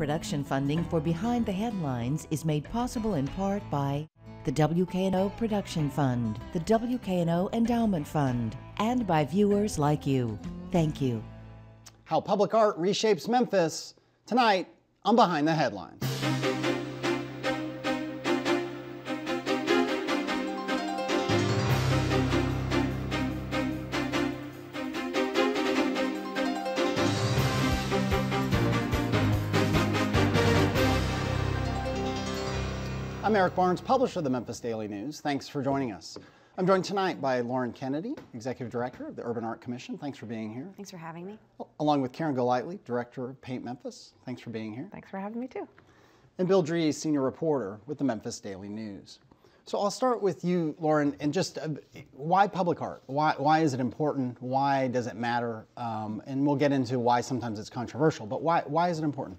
Production funding for Behind the Headlines is made possible in part by the WKNO Production Fund, the WKNO Endowment Fund, and by viewers like you. Thank you. How public art reshapes Memphis, tonight on Behind the Headlines. I'm Eric Barnes, publisher of the Memphis Daily News. Thanks for joining us. I'm joined tonight by Lauren Kennedy, Executive Director of the Urban Art Commission. Thanks for being here. Thanks for having me. Along with Karen Golightly, Director of Paint Memphis. Thanks for being here. Thanks for having me too. And Bill Dries, Senior Reporter with the Memphis Daily News. So I'll start with you, Lauren, and just why public art? Why is it important? Why does it matter? And we'll get into why sometimes it's controversial, but why is it important?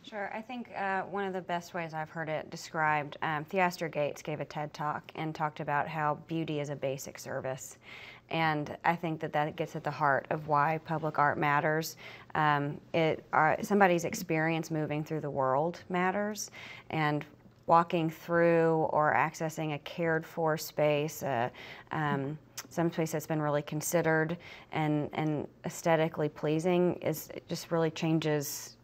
Sure. I think one of the best ways I've heard it described, Theaster Gates gave a TED Talk and talked about how beauty is a basic service. And I think that gets at the heart of why public art matters. Somebody's experience moving through the world matters, and walking through or accessing a cared for space, some space that's been really considered and aesthetically pleasing it just really changes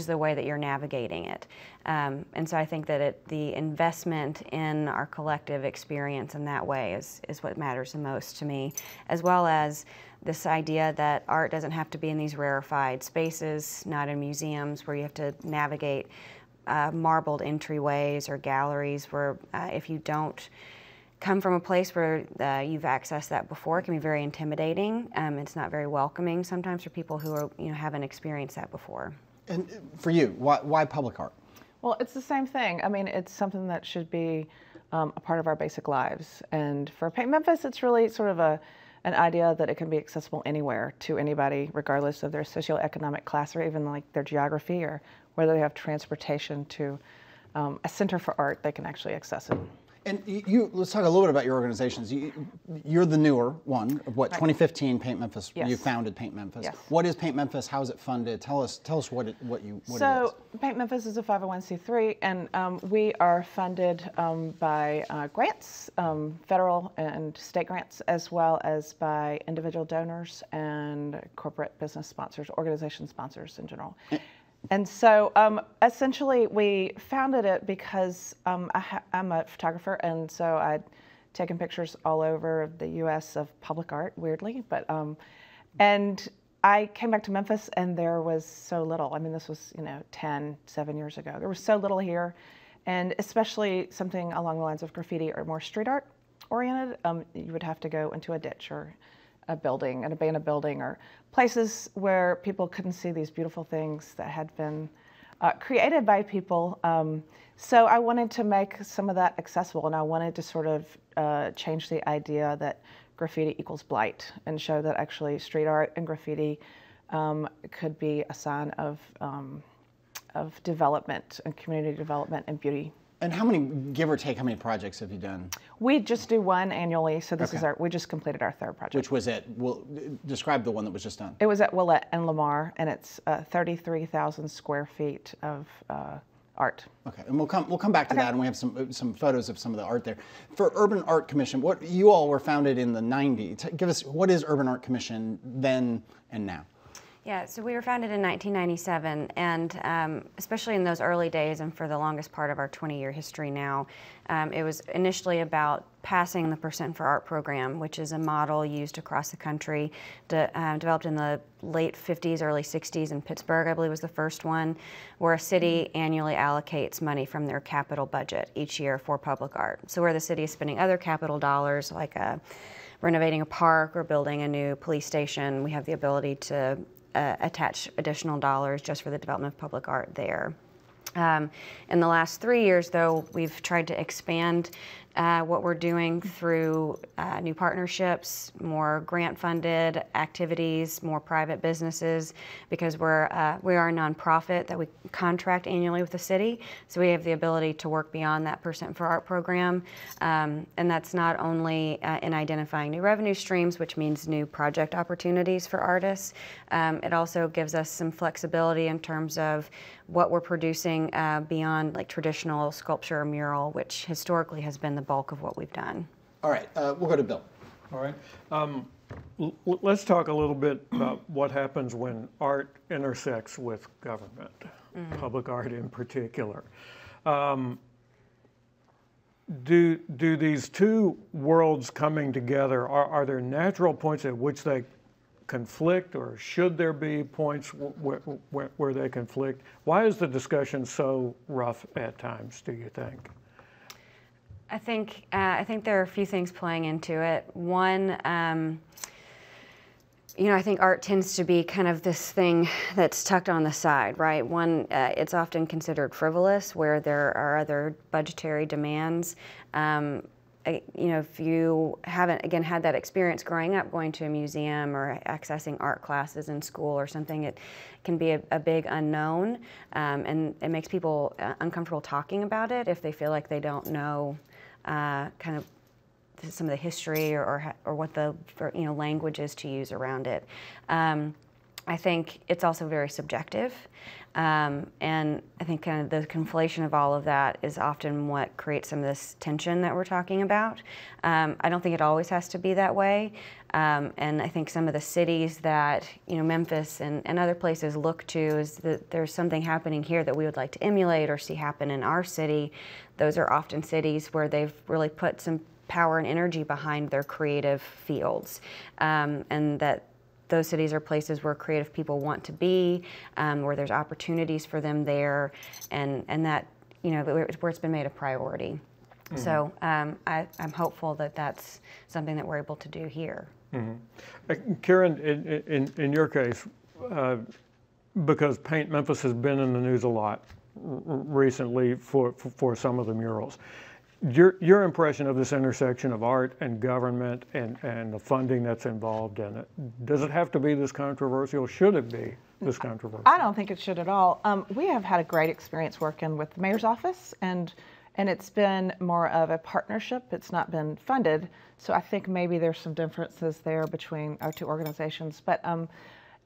the way that you're navigating it. And so I think that the investment in our collective experience in that way is what matters the most to me, as well as this idea that art doesn't have to be in these rarefied spaces, not in museums where you have to navigate marbled entryways or galleries where if you don't come from a place where you've accessed that before, it can be very intimidating. It's not very welcoming sometimes for people who haven't experienced that before. And for you, why public art? Well, it's the same thing. I mean, it's something that should be a part of our basic lives. And for Paint Memphis, it's really sort of an idea that it can be accessible anywhere to anybody, regardless of their socioeconomic class or even like their geography or whether they have transportation to a center for art, they can actually access it. And let's talk a little bit about your organizations. You're the newer one of what, right. 2015 Paint Memphis. Yes. You founded Paint Memphis. Yes. What is Paint Memphis? How is it funded? Tell us what it is. So Paint Memphis is a 501c3, and we are funded by grants, federal and state grants, as well as by individual donors and corporate business sponsors, organization sponsors in general. And so essentially we founded it because I'm a photographer, and so I'd taken pictures all over the U.S. of public art, weirdly, but and I came back to Memphis and there was so little. I mean, this was 7 years ago. There was so little here, and especially something along the lines of graffiti or more street art oriented, you would have to go into a ditch or a building, an abandoned building, or places where people couldn't see these beautiful things that had been created by people. So I wanted to make some of that accessible, and I wanted to sort of change the idea that graffiti equals blight and show that actually street art and graffiti could be a sign of development and community development and beauty. And how many, give or take, how many projects have you done? We just do one annually, so this is we just completed our third project. Which was describe the one that was just done. It was at Willette and Lamar, and it's 33,000 square feet of art. Okay, and we'll come back to that, and we have some photos of some of the art there. For Urban Art Commission, you all were founded in the 90s. Give us, what is Urban Art Commission then and now? Yeah, so we were founded in 1997, and especially in those early days and for the longest part of our 20-year history now, it was initially about passing the Percent for Art program, which is a model used across the country, developed in the late 50s, early 60s in Pittsburgh, I believe was the first one, where a city annually allocates money from their capital budget each year for public art. So where the city is spending other capital dollars, like renovating a park or building a new police station, we have the ability to attach additional dollars just for the development of public art there. In the last 3 years, though, we've tried to expand what we're doing through new partnerships, more grant-funded activities, more private businesses, because we are a nonprofit that we contract annually with the city, so we have the ability to work beyond that Percent for Art program, and that's not only in identifying new revenue streams, which means new project opportunities for artists. It also gives us some flexibility in terms of what we're producing beyond like traditional sculpture or mural, which historically has been the bulk of what we've done. All right, we'll go to Bill. All right. Let's talk a little bit about what happens when art intersects with government, public art in particular. Do these two worlds coming together, are there natural points at which they conflict, or should there be points where they conflict? Why is the discussion so rough at times, do you think? I think there are a few things playing into it. One, I think art tends to be kind of this thing that's tucked on the side, right? One, it's often considered frivolous, where there are other budgetary demands. If you haven't, again, had that experience growing up, going to a museum or accessing art classes in school or something, it can be a big unknown, and it makes people uncomfortable talking about it if they feel like they don't know kind of some of the history or what the language is to use around it. I think it's also very subjective, and I think kind of the conflation of all of that is often what creates some of this tension that we're talking about. I don't think it always has to be that way, and I think some of the cities that Memphis and other places look to is that there's something happening here that we would like to emulate or see happen in our city. Those are often cities where they've really put some power and energy behind their creative fields, and that those cities are places where creative people want to be, where there's opportunities for them there, and that where it's been made a priority. Mm-hmm. So I'm hopeful that that's something that we're able to do here. Mm-hmm. Karen, in your case, because Paint Memphis has been in the news a lot recently for some of the murals. Your impression of this intersection of art and government and the funding that's involved in it, does it have to be this controversial? Should it be this controversial? I don't think it should at all. We have had a great experience working with the mayor's office, and it's been more of a partnership. It's not been funded, so I think maybe there's some differences there between our two organizations. But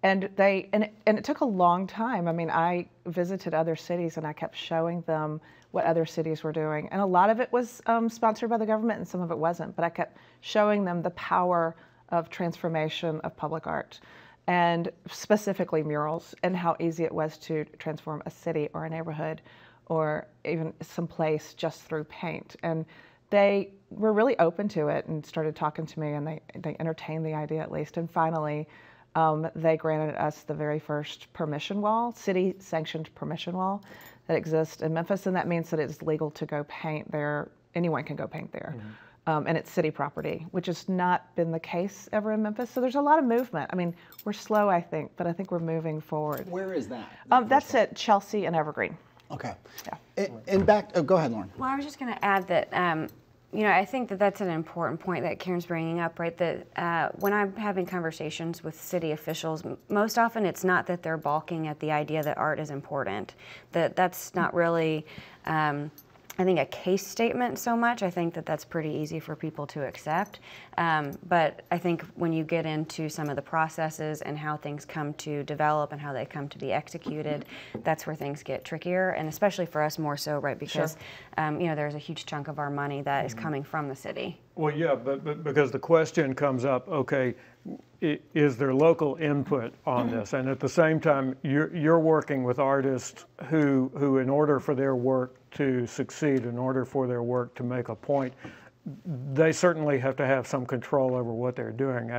and it took a long time. I mean, I visited other cities and I kept showing them what other cities were doing. And a lot of it was sponsored by the government and some of it wasn't, but I kept showing them the power of transformation of public art, and specifically murals, and how easy it was to transform a city or a neighborhood or even some place just through paint. And they were really open to it and started talking to me, and they entertained the idea at least. And finally, they granted us the very first permission wall, city-sanctioned permission wall that exists in Memphis, and that means that it's legal to go paint there. Anyone can go paint there. Mm-hmm. And it's city property, which has not been the case ever in Memphis. So there's a lot of movement. I mean, we're slow, I think, but I think we're moving forward. Where is that? That's at Chelsea and Evergreen. Okay. Yeah. And back, go ahead, Lauren. Well, I was just going to add that, I think that that's an important point that Karen's bringing up, right? That when I'm having conversations with city officials, most often it's not that they're balking at the idea that art is important. That's not really, I think, a case statement so much. I think that that's pretty easy for people to accept. But I think when you get into some of the processes and how things come to develop and how they come to be executed, that's where things get trickier, and especially for us more so, right? Because, there's a huge chunk of our money that is coming from the city. Well, yeah, but because the question comes up, okay, is there local input on this? And at the same time, you're working with artists who in order for their work to succeed, in order for their work to make a point, they certainly have to have some control over what they're doing.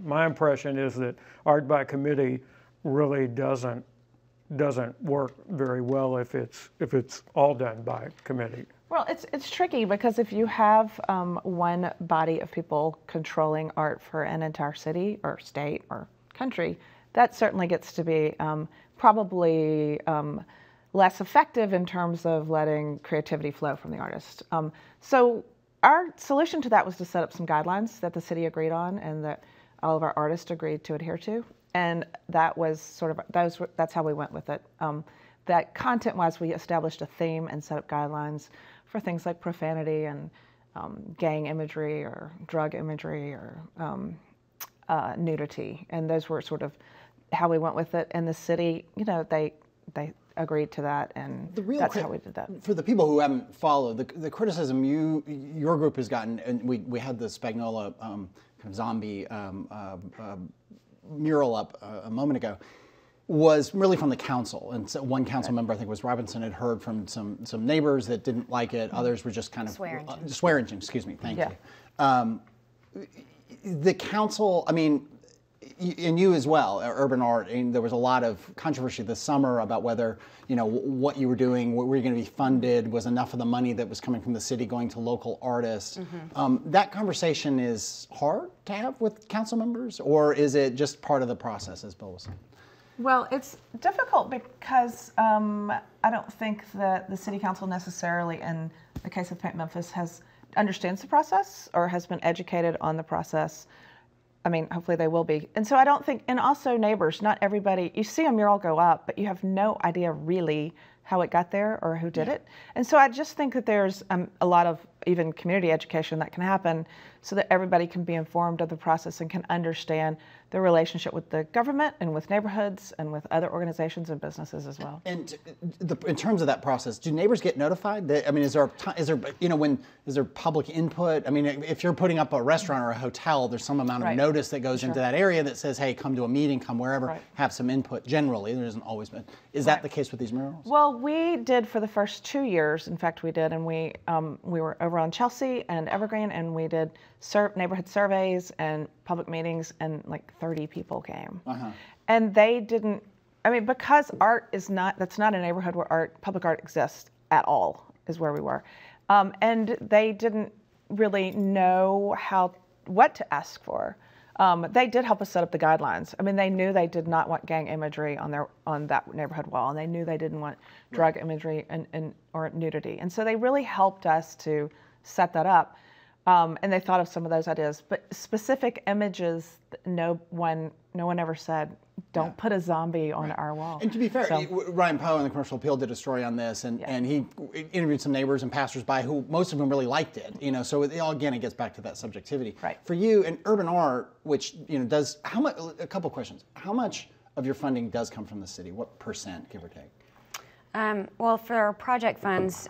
My impression is that art by committee really doesn't work very well if it's all done by committee. Well, it's tricky because if you have one body of people controlling art for an entire city or state or country, that certainly gets to be probably less effective in terms of letting creativity flow from the artist. So our solution to that was to set up some guidelines that the city agreed on and that all of our artists agreed to adhere to. And that was sort of, that's how we went with it. That content-wise, we established a theme and set up guidelines for things like profanity and gang imagery or drug imagery or nudity. And those were sort of how we went with it. And the city, you know, they agreed to that, and that's how we did that. For the people who haven't followed, the criticism your group has gotten, and we had the Spagnola kind of zombie mural up a moment ago, was really from the council. And so one council member, I think it was Robinson, had heard from some neighbors that didn't like it. Others were just kind of Swearingen, excuse me, thank you. The council, I mean, and you as well, Urban Art, and there was a lot of controversy this summer about whether, you know, what you were doing, what were you going to be funded, was enough of the money that was coming from the city going to local artists. That conversation is hard to have with council members, or is it just part of the process, as Bill was saying? Well, it's difficult because I don't think that the city council necessarily, in the case of Paint Memphis, understands the process or has been educated on the process. I mean, hopefully they will be. And so I don't think, and also neighbors, not everybody, you see a mural go up, but you have no idea really how it got there or who did it. And so I just think that there's a lot of even community education that can happen so that everybody can be informed of the process and can understand the relationship with the government and with neighborhoods and with other organizations and businesses as well. And in terms of that process, do neighbors get notified? I mean, is there public input? I mean, if you're putting up a restaurant or a hotel, there's some amount of notice that goes into that area that says, hey, come to a meeting, come wherever, have some input. Generally, there isn't always been. Is that the case with these murals? Well, we did for the first 2 years. In fact, we did, and we were over on Chelsea and Evergreen, and we did neighborhood surveys and public meetings, and like 30 people came. And they didn't, I mean, because art is not, that's not a neighborhood where public art exists at all, is where we were. And they didn't really know what to ask for. They did help us set up the guidelines. I mean, they knew they did not want gang imagery on that neighborhood wall, and they knew they didn't want drug imagery or nudity. And so they really helped us to set that up. And they thought of some of those ideas, but specific images, no one ever said, don't put a zombie on our wall. And to be fair, Ryan Poe in the Commercial Appeal did a story on this, and he interviewed some neighbors and passersby who most of them really liked it. You know, so again, it gets back to that subjectivity. Right. For you and Urban Art, which does how much? A couple questions. How much of your funding does come from the city? What percent, give or take? Well, for our project funds,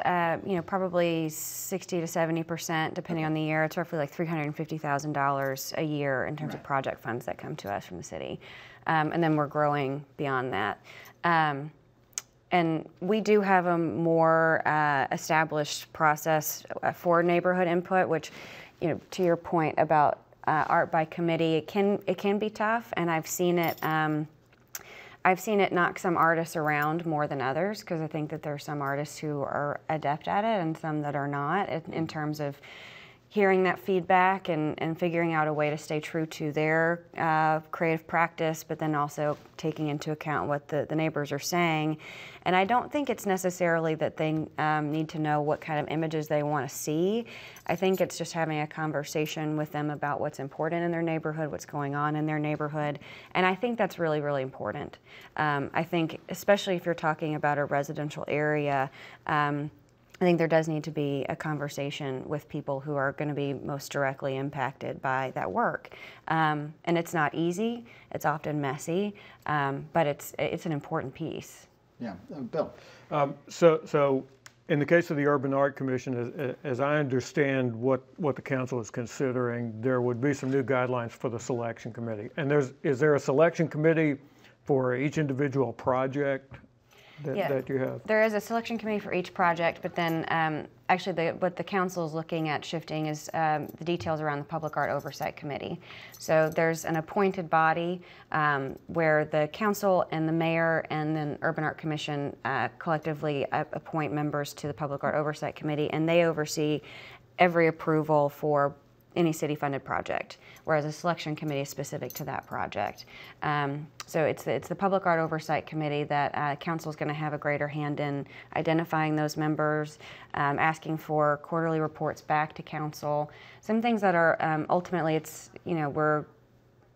probably 60 to 70%, depending on the year. It's roughly like $350,000 a year in terms of project funds that come to us from the city. And then we're growing beyond that. And we do have a more established process for neighborhood input, which, to your point about art by committee, it can be tough, and I've seen it knock some artists around more than others, because I think that there are some artists who are adept at it and some that are not, in terms of hearing that feedback and figuring out a way to stay true to their creative practice, but then also taking into account what the neighbors are saying. And I don't think it's necessarily that they need to know what kind of images they want to see. I think it's just having a conversation with them about what's important in their neighborhood, what's going on in their neighborhood. And I think that's really, really important. I think, especially if you're talking about a residential area, I think there does need to be a conversation with people who are going to be most directly impacted by that work. And it's not easy, it's often messy, but it's an important piece. Yeah, Bill. So in the case of the Urban Art Commission, as I understand what the council is considering, there would be some new guidelines for the selection committee. And is there a selection committee for each individual project that you have? There is a selection committee for each project, but then actually what the council is looking at shifting is the details around the Public Art Oversight Committee. So there's an appointed body where the council and the mayor and then Urban Art Commission collectively appoint members to the Public Art Oversight Committee, and they oversee every approval for any city-funded project, whereas a selection committee is specific to that project. So it's the Public Art Oversight Committee that council is going to have a greater hand in identifying those members, asking for quarterly reports back to council. Some things that are ultimately, it's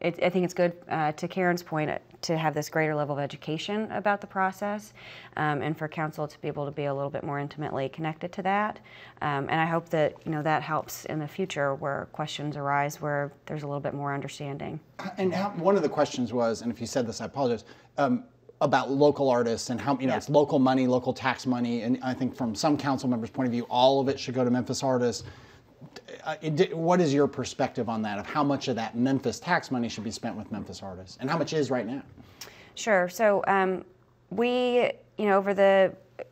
I think it's good, to Karen's point, to have this greater level of education about the process, and for council to be able to be a little bit more intimately connected to that. And I hope that that helps in the future where questions arise where there's a little bit more understanding. And one of the questions was, and if you said this, I apologize, about local artists and how it's local money, local tax money, and I think from some council members' point of view, all of it should go to Memphis artists. What is your perspective on that, of how much of that Memphis tax money should be spent with Memphis artists, and how much is right now? Sure. So we,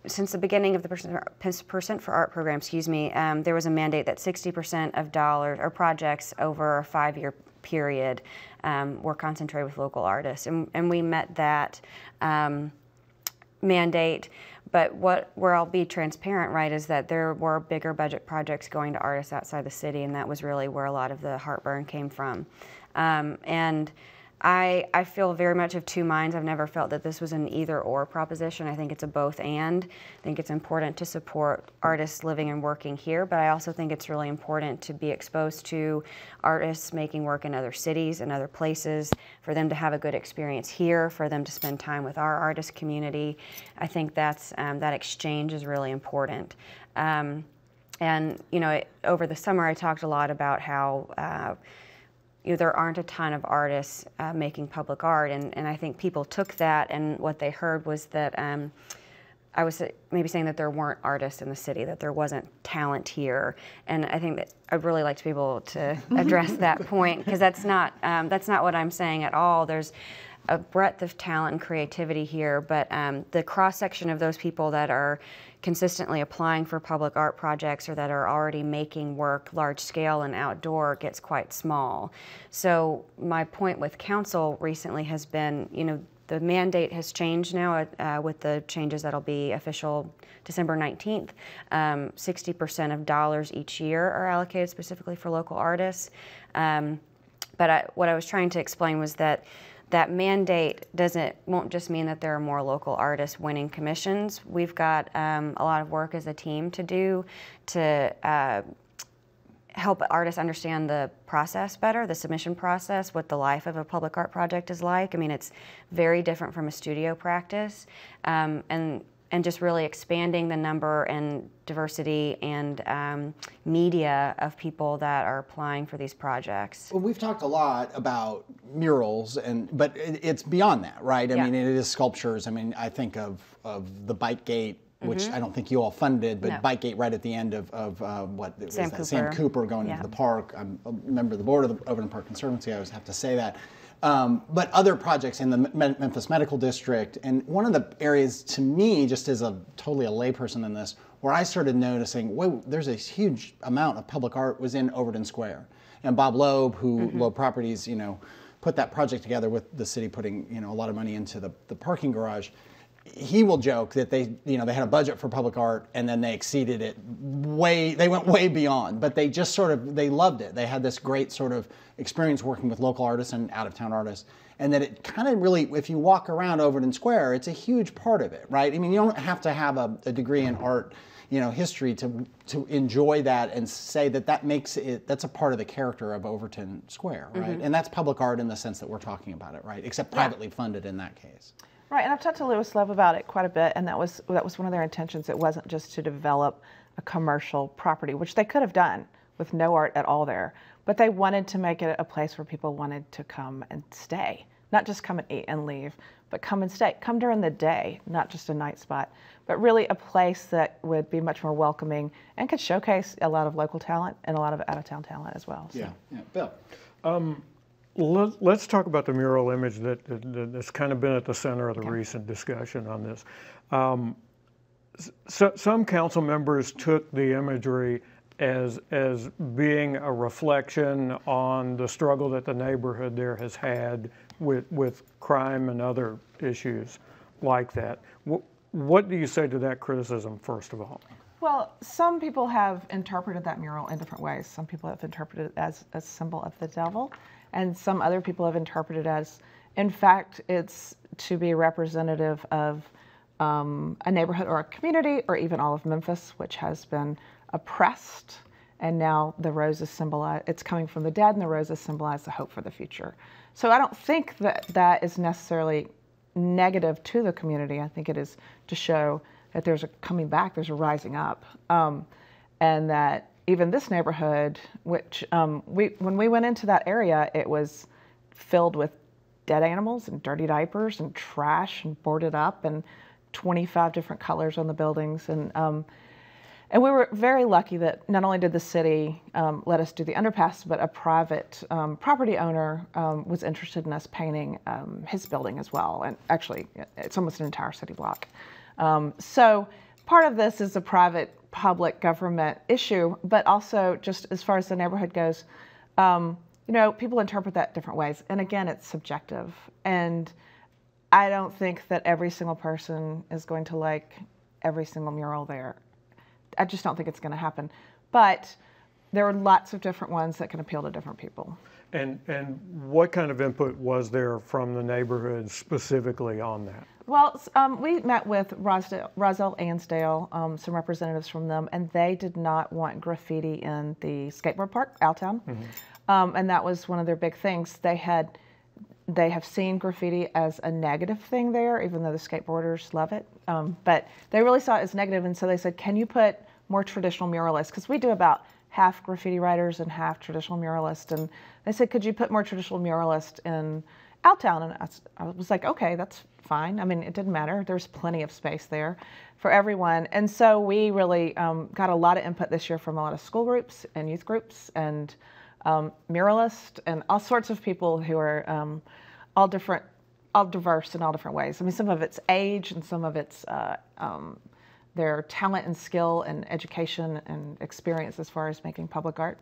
since the beginning of the Percent for Art program, there was a mandate that 60% of dollars or projects over a 5-year period were concentrated with local artists, and we met that mandate. But where I'll be transparent, right, is that there were bigger budget projects going to artists outside the city, and that was really where a lot of the heartburn came from. And I feel very much of two minds. I've never felt that this was an either-or proposition. I think it's a both-and. I think it's important to support artists living and working here, but I also think it's really important to be exposed to artists making work in other cities and other places, for them to have a good experience here, for them to spend time with our artist community. I think that's that exchange is really important. And over the summer I talked a lot about how there aren't a ton of artists making public art, and I think people took that, and what they heard was that I was maybe saying that there weren't artists in the city, that there wasn't talent here, and I think that I'd really like to be able to address that point, because that's not what I'm saying at all. There's a breadth of talent and creativity here, but the cross-section of those people that are consistently applying for public art projects or that are already making work large scale and outdoor gets quite small. So my point with council recently has been, the mandate has changed now with the changes that'll be official December 19th. 60% of dollars each year are allocated specifically for local artists. But what I was trying to explain was that mandate won't just mean that there are more local artists winning commissions. We've got a lot of work as a team to do to help artists understand the process better, the submission process, what the life of a public art project is like. I mean, it's very different from a studio practice, and just really expanding the number and diversity and media of people that are applying for these projects. Well, we've talked a lot about murals, but it's beyond that, right? I mean, it is sculptures. I mean, I think of the Bike Gate, which I don't think you all funded, but Bike Gate right at the end of what was Sam that? Cooper. Sam Cooper going into the park. I'm a member of the board of the Overland Park Conservancy. I always have to say that. But other projects in the Memphis Medical District, and one of the areas to me, just as totally a layperson in this, where I started noticing, whoa, there's a huge amount of public art was in Overton Square. And Bob Loeb, who Loeb Properties, put that project together with the city putting, a lot of money into the parking garage. He will joke that they had a budget for public art and then they exceeded it they went way beyond, but they just they loved it. They had this great sort of experience working with local artists and out-of-town artists, and that it kind of really, if you walk around Overton Square, it's a huge part of it, right? I mean, you don't have to have a degree in art, history to enjoy that and say that makes it, that's a part of the character of Overton Square, right? And that's public art in the sense that we're talking about it, right? Except privately funded in that case. Right, and I've talked to Lewis Love about it quite a bit, and that was one of their intentions. It wasn't just to develop a commercial property, which they could have done with no art at all there, but they wanted to make it a place where people wanted to come and stay, not just come and eat and leave, but come and stay. Come during the day, not just a night spot, but really a place that would be much more welcoming and could showcase a lot of local talent and a lot of out-of-town talent as well. So. Yeah, Bill. Let's talk about the mural image that's kind of been at the center of the recent discussion on this. Some council members took the imagery as being a reflection on the struggle that the neighborhood there has had with crime and other issues like that. What do you say to that criticism, first of all? Well, some people have interpreted that mural in different ways. Some people have interpreted it as a symbol of the devil, and some other people have interpreted it as, in fact, it's to be representative of a neighborhood or a community, or even all of Memphis, which has been oppressed, and now the roses symbolize, it's coming from the dead, and the roses symbolize the hope for the future. So I don't think that that is necessarily negative to the community. I think it is to show that there's a coming back, there's a rising up, and that even this neighborhood, which when we went into that area, it was filled with dead animals and dirty diapers and trash and boarded up and 25 different colors on the buildings. And we were very lucky that not only did the city let us do the underpass, but a private property owner was interested in us painting his building as well. And actually, it's almost an entire city block. So part of this is a private public government issue, but also just as far as the neighborhood goes, you know, people interpret that different ways. And again, it's subjective. And I don't think that every single person is going to like every single mural there. I just don't think it's going to happen. But there are lots of different ones that can appeal to different people. And what kind of input was there from the neighborhood specifically on that? Well, we met with Roselle Ansdale, some representatives from them, and they did not want graffiti in the skateboard park, Altown. And that was one of their big things. They have seen graffiti as a negative thing there, even though the skateboarders love it. But they really saw it as negative, and so they said, can you put more traditional muralists? Because we do about half graffiti writers and half traditional muralists. And they said, could you put more traditional muralists in Altown? And I was like, okay, that's fine. I mean, it didn't matter. There's plenty of space there for everyone. And so we really got a lot of input this year from a lot of school groups and youth groups and muralists and all sorts of people who are all diverse in all different ways. I mean, some of it's age and some of it's their talent and skill and education and experience as far as making public art.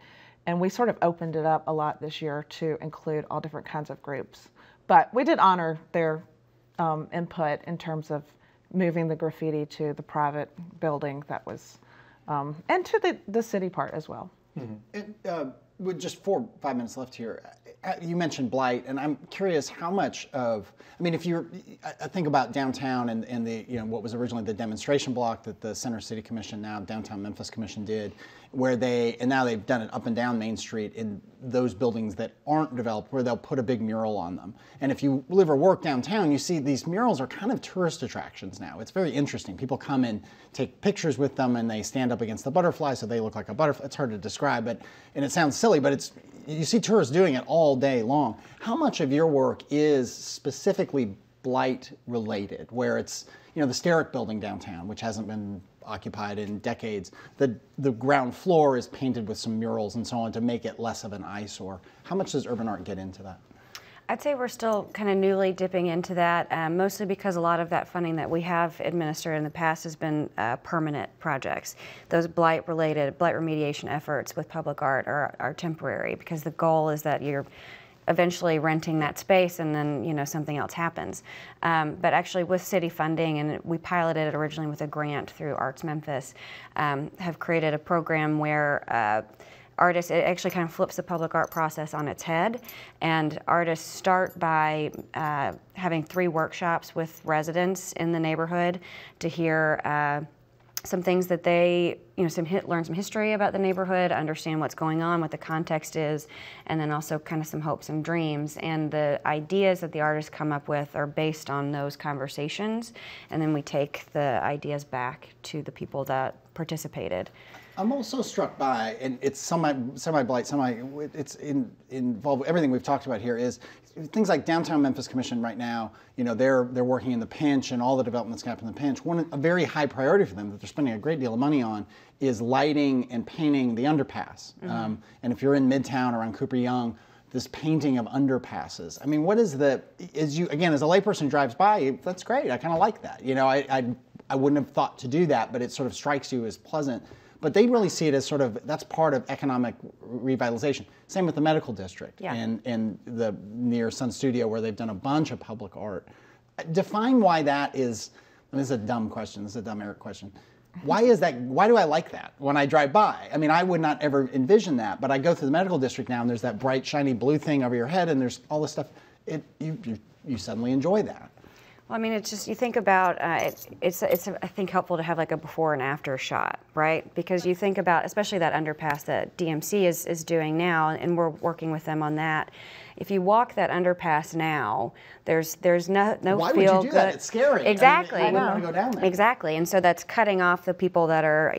And we sort of opened it up a lot this year to include all different kinds of groups. But we did honor their input in terms of moving the graffiti to the private building that was, and to the city part as well. With just 4 or 5 minutes left here, you mentioned blight, and I'm curious how much of, I mean, if you're, I think about downtown and the, you know, what was originally the demonstration block that the Center City Commission, now Downtown Memphis Commission did, where and now they've done it up and down Main Street in those buildings that aren't developed, where they'll put a big mural on them. And if you live or work downtown, you see these murals are kind of tourist attractions now. It's very interesting. People come and take pictures with them, and they stand up against the butterfly, so they look like a butterfly. It's hard to describe, and it sounds silly, but you see tourists doing it all day long. How much of your work is specifically blight related, where it's, you know, the Steric building downtown, which hasn't been occupied in decades, the ground floor is painted with some murals and so on to make it less of an eyesore. How much does urban art get into that? I'd say we're still kind of newly dipping into that, mostly because a lot of that funding that we have administered in the past has been permanent projects. Those blight remediation efforts with public art are temporary, because the goal is that you're eventually renting that space and then, you know, something else happens. But actually with city funding, and we piloted it originally with a grant through Arts Memphis, have created a program where artists, it actually kind of flips the public art process on its head, and artists start by having 3 workshops with residents in the neighborhood to hear some things that they, you know, learn some history about the neighborhood, understand what's going on, what the context is, and then also kind of some hopes and dreams. And the ideas that the artists come up with are based on those conversations, and then we take the ideas back to the people that participated. I'm also struck by, and it's semi-blight, it's involved, everything we've talked about here is things like Downtown Memphis Commission right now, you know, they're working in the Pinch and all the developments happening in the Pinch. A very high priority for them that they're spending a great deal of money on is lighting and painting the underpass. And if you're in Midtown or on Cooper Young, this painting of underpasses. I mean, what is as a layperson who drives by, that's great, I kind of like that. You know, I wouldn't have thought to do that, but it sort of strikes you as pleasant. But they really see it as sort of, that's part of economic revitalization. Same with the medical district and the near Sun Studio, where they've done a bunch of public art. Define why that is, and this is a dumb question, this is a dumb Eric question. Why is that? Why do I like that when I drive by? I mean, I would not ever envision that, but I go through the medical district now, and there's that bright, shiny blue thing over your head, and there's all this stuff. You suddenly enjoy that. Well, I mean, it's just, you think about, it's I think helpful to have like a before and after shot, right? Because you think about, especially that underpass that DMC is doing now, and we're working with them on that. If you walk that underpass now, there's no Why feel would you do that? good. It's scary. Exactly. I mean, you wouldn't want to go down there. Exactly, and so that's cutting off the people that are,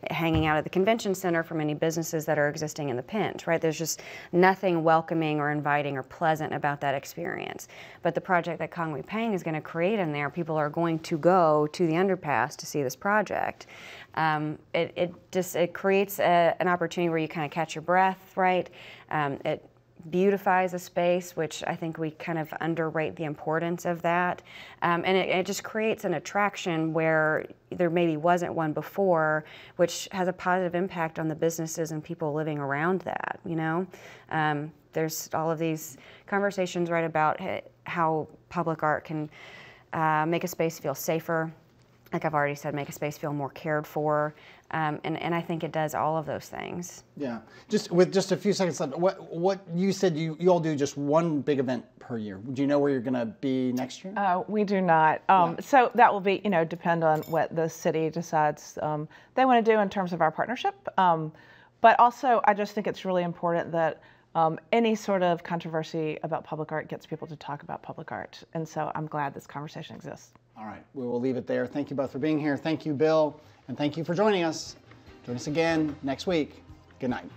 hanging out at the convention center from any businesses that are existing in the Pinch, right? There's just nothing welcoming or inviting or pleasant about that experience. But the project that Kong Wei Peng is going to create in there, people are going to go to the underpass to see this project. It creates an opportunity where you kind of catch your breath, right? It beautifies a space, which I think we kind of underrate the importance of that. And it just creates an attraction where there maybe wasn't one before, which has a positive impact on the businesses and people living around that, There's all of these conversations, right, about how public art can make a space feel safer. Like I've already said, make a space feel more cared for. And I think it does all of those things. Yeah. With just a few seconds left, what you said you all do just one big event per year. Do you know where you're going to be next year? We do not. So that will be, depend on what the city decides they want to do in terms of our partnership. But also, I just think it's really important that any sort of controversy about public art gets people to talk about public art. And so I'm glad this conversation exists. All right. We will leave it there. Thank you both for being here. Thank you, Bill. And thank you for joining us. Join us again next week. Good night.